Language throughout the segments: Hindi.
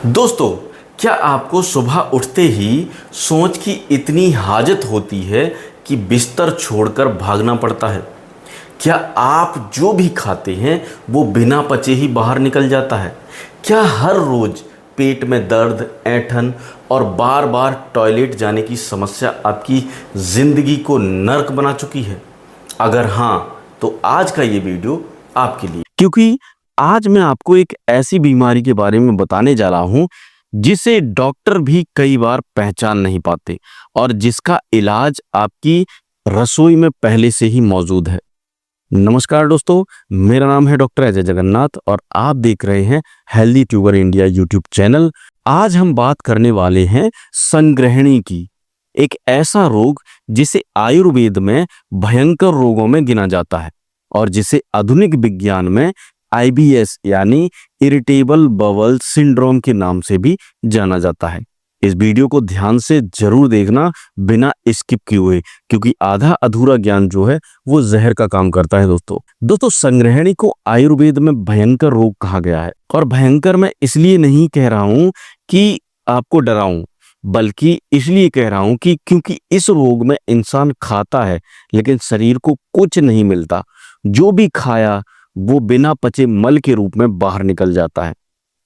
दोस्तों, क्या आपको सुबह उठते ही सोच की इतनी हाजत होती है कि बिस्तर छोड़कर भागना पड़ता है? क्या आप जो भी खाते हैं वो बिना पचे ही बाहर निकल जाता है? क्या हर रोज पेट में दर्द, ऐंठन और बार बार टॉयलेट जाने की समस्या आपकी ज़िंदगी को नर्क बना चुकी है? अगर हाँ, तो आज का ये वीडियो आपके लिए, क्योंकि आज मैं आपको एक ऐसी बीमारी के बारे में बताने जा रहा हूं जिसे डॉक्टर भी कई बार पहचान नहीं पाते और जिसका इलाज आपकी रसोई में पहले से ही मौजूद है। नमस्कार दोस्तों, मेरा नाम है डॉक्टर अजय जगन्नाथ और आप देख रहे हैं healthy tuber India YouTube channel. आज हम बात करने वाले हैं संग्रहणी की, एक ऐसा रोग जिसे आयुर्वेद में भयंकर रोगों में गिना जाता है और जिसे आधुनिक विज्ञान में IBS यानी इरिटेबल बवल सिंड्रोम के नाम से भी जाना जाता है। इस वीडियो को ध्यान से जरूर देखना, बिना स्किप किए हुए, क्योंकि आधा अधूरा ज्ञान जो है वो जहर का काम करता है। दोस्तों संग्रहणी को आयुर्वेद में भयंकर रोग कहा गया है और भयंकर मैं इसलिए नहीं कह रहा हूं कि आपको डराऊं, बल्कि इसलिए कह रहा हूं कि क्योंकि इस रोग में इंसान खाता है लेकिन शरीर को कुछ नहीं मिलता। जो भी खाया वो बिना पचे मल के रूप में बाहर निकल जाता है।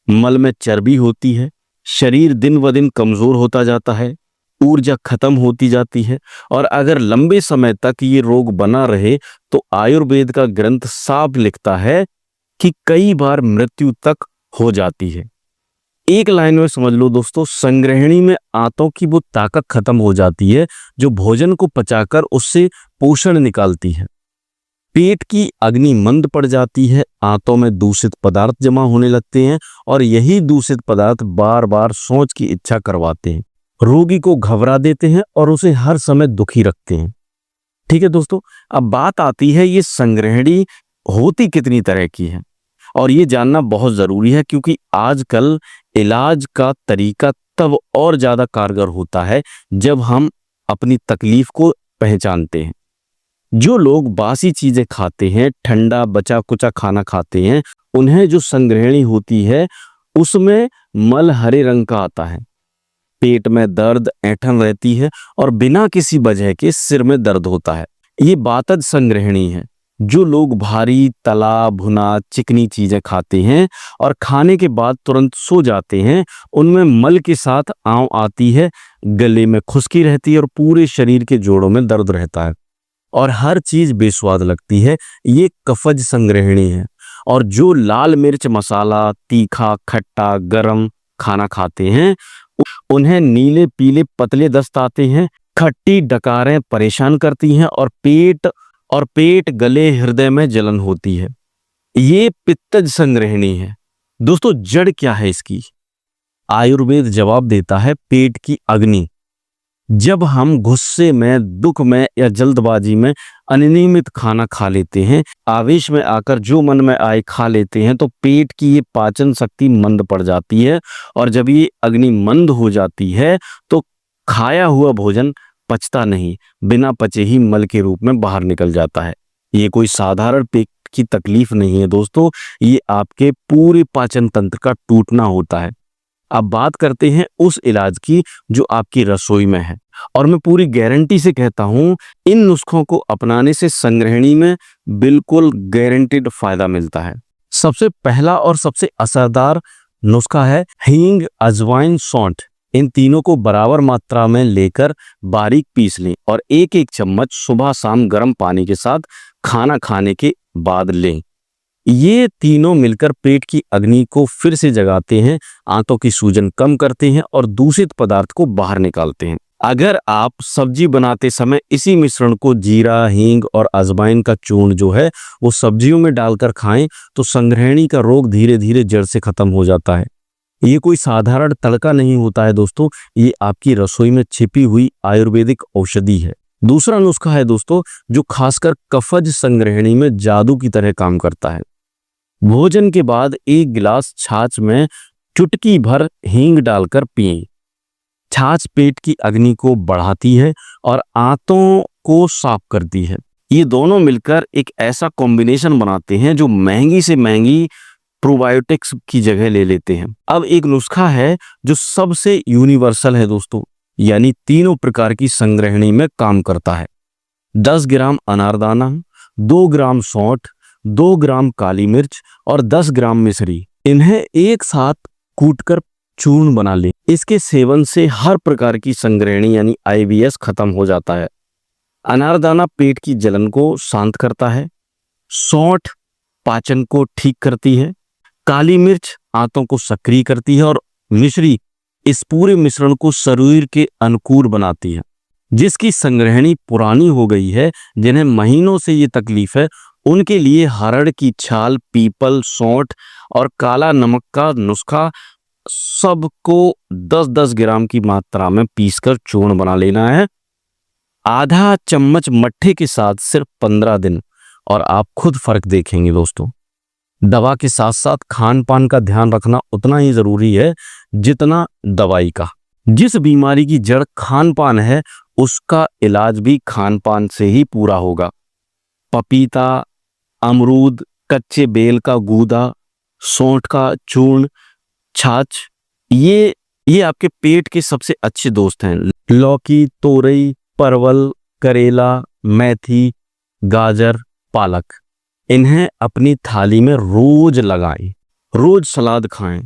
मल में चर्बी होती है, शरीर दिन ब दिन कमजोर होता जाता है, ऊर्जा खत्म होती जाती है और अगर लंबे समय तक ये रोग बना रहे तो आयुर्वेद का ग्रंथ साफ लिखता है कि कई बार मृत्यु तक हो जाती है। एक लाइन में समझ लो दोस्तों, संग्रहणी में आंतों की वो ताकत खत्म हो जाती है जो भोजन को पचाकर उससे पोषण निकालती है। पेट की अग्नि मंद पड़ जाती है, आंतों में दूषित पदार्थ जमा होने लगते हैं और यही दूषित पदार्थ बार बार शौच की इच्छा करवाते हैं, रोगी को घबरा देते हैं और उसे हर समय दुखी रखते हैं। ठीक है दोस्तों, अब बात आती है ये संग्रहणी होती कितनी तरह की है और ये जानना बहुत जरूरी है, क्योंकि आजकल इलाज का तरीका तब और ज्यादा कारगर होता है जब हम अपनी तकलीफ को पहचानते हैं। जो लोग बासी चीजें खाते हैं, ठंडा बचा कुचा खाना खाते हैं, उन्हें जो संग्रहणी होती है उसमें मल हरे रंग का आता है, पेट में दर्द, ऐंठन रहती है और बिना किसी वजह के सिर में दर्द होता है। ये बातज संग्रहणी है। जो लोग भारी तला भुना चिकनी चीजें खाते हैं और खाने के बाद तुरंत सो जाते हैं, उनमें मल के साथ आंव आती है, गले में खुश्की रहती है और पूरे शरीर के जोड़ों में दर्द रहता है और हर चीज बेस्वाद लगती है। ये कफज संग्रहणी है। और जो लाल मिर्च, मसाला, तीखा, खट्टा, गरम खाना खाते हैं उन्हें नीले पीले पतले दस्त आते हैं, खट्टी डकारें परेशान करती हैं और पेट गले हृदय में जलन होती है। ये पित्तज संग्रहणी है। दोस्तों जड़ क्या है इसकी? आयुर्वेद जवाब देता है पेट की अग्नि। जब हम गुस्से में, दुख में या जल्दबाजी में अनियमित खाना खा लेते हैं, आवेश में आकर जो मन में आए खा लेते हैं, तो पेट की ये पाचन शक्ति मंद पड़ जाती है और जब ये अग्नि मंद हो जाती है तो खाया हुआ भोजन पचता नहीं, बिना पचे ही मल के रूप में बाहर निकल जाता है। ये कोई साधारण पेट की तकलीफ नहीं है दोस्तों, ये आपके पूरे पाचन तंत्र का टूटना होता है। अब बात करते हैं उस इलाज की जो आपकी रसोई में है और मैं पूरी गारंटी से कहता हूं इन नुस्खों को अपनाने से संग्रहणी में बिल्कुल गारंटीड फायदा मिलता है। सबसे पहला और सबसे असरदार नुस्खा है हींग, अजवाइन, सौंठ। इन तीनों को बराबर मात्रा में लेकर बारीक पीस लें और एक एक चम्मच सुबह शाम गर्म पानी के साथ खाना खाने के बाद लें। ये तीनों मिलकर पेट की अग्नि को फिर से जगाते हैं, आंतों की सूजन कम करते हैं और दूषित पदार्थ को बाहर निकालते हैं। अगर आप सब्जी बनाते समय इसी मिश्रण को जीरा, हींग और अजवाइन का चूर्ण जो है वो सब्जियों में डालकर खाएं तो संग्रहणी का रोग धीरे धीरे जड़ से खत्म हो जाता है। ये कोई साधारण तड़का नहीं होता है दोस्तों, ये आपकी रसोई में छिपी हुई आयुर्वेदिक औषधि है। दूसरा नुस्खा है दोस्तों जो खासकर कफज संग्रहणी में जादू की तरह काम करता है। भोजन के बाद एक गिलास छाछ में चुटकी भर हींग डालकर पिएं। छाछ पेट की अग्नि को बढ़ाती है और आंतों को साफ करती है। ये दोनों मिलकर एक ऐसा कॉम्बिनेशन बनाते हैं जो महंगी से महंगी प्रोबायोटिक्स की जगह ले लेते हैं। अब एक नुस्खा है जो सबसे यूनिवर्सल है दोस्तों, यानी तीनों प्रकार की संग्रहणी में काम करता है। 10 ग्राम अनारदाना, 2 ग्राम सौंठ, 2 ग्राम काली मिर्च और 10 ग्राम मिश्री, इन्हें एक साथ कूटकर चूर्ण बना लें। इसके सेवन से हर प्रकार की संग्रहणी यानी IBS खत्म हो जाता है। अनारदाना पेट की जलन को शांत करता है, सौंठ पाचन को ठीक करती है, काली मिर्च आंतों को सक्रिय करती है और मिश्री इस पूरे मिश्रण को शरीर के अनुकूल बनाती है। जिसकी संग्रहणी पुरानी हो गई है, जिन्हें महीनों से ये तकलीफ है, उनके लिए हरड़ की छाल, पीपल, सौंठ और काला नमक का नुस्खा सबको 10-10 ग्राम की मात्रा में पीसकर चूर्ण बना लेना है। आधा चम्मच मट्ठे के साथ सिर्फ 15 दिन और आप खुद फर्क देखेंगे दोस्तों। दवा के साथ साथ खान पान का ध्यान रखना उतना ही जरूरी है जितना दवाई का। जिस बीमारी की जड़ खान पान है, उसका इलाज भी खान पान से ही पूरा होगा। पपीता, अमरूद, कच्चे बेल का गूदा, सौंठ का चूर्ण, छाछ, ये आपके पेट के सबसे अच्छे दोस्त हैं। लौकी, तोरई, परवल, करेला, मेथी, गाजर, पालक, इन्हें अपनी थाली में रोज लगाएं। रोज सलाद खाएं।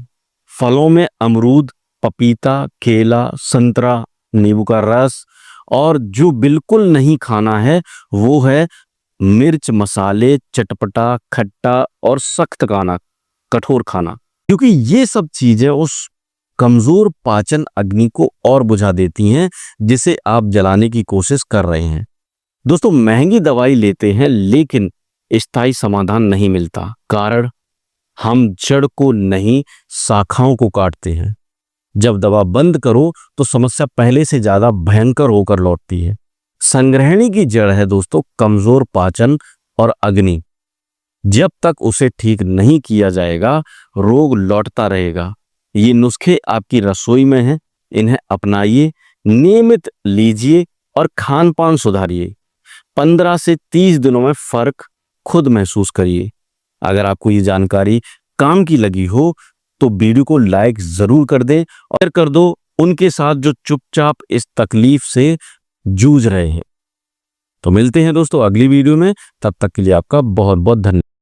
फलों में अमरूद, पपीता, केला, संतरा, नींबू का रस, और जो बिल्कुल नहीं खाना है वो है मिर्च, मसाले, चटपटा, खट्टा और सख्त खाना, कठोर खाना, क्योंकि ये सब चीजें उस कमजोर पाचन अग्नि को और बुझा देती हैं जिसे आप जलाने की कोशिश कर रहे हैं। दोस्तों, महंगी दवाई लेते हैं लेकिन स्थायी समाधान नहीं मिलता। कारण, हम जड़ को नहीं शाखाओं को काटते हैं। जब दवा बंद करो तो समस्या पहले से ज्यादा भयंकर होकर लौटती है। संग्रहणी की जड़ है दोस्तों कमजोर पाचन और अग्नि। जब तक उसे ठीक नहीं किया जाएगा, रोग लौटता रहेगा। ये नुस्खे आपकी रसोई में हैं, इन्हें अपनाइए, नियमित लीजिए और खान पान सुधारिए। 15 से 30 दिनों में फर्क खुद महसूस करिए। अगर आपको ये जानकारी काम की लगी हो तो वीडियो को लाइक जरूर कर दें और कर दो उनके साथ जो चुपचाप इस तकलीफ से जूझ रहे हैं। तो मिलते हैं दोस्तों अगली वीडियो में, तब तक के लिए आपका बहुत बहुत धन्यवाद।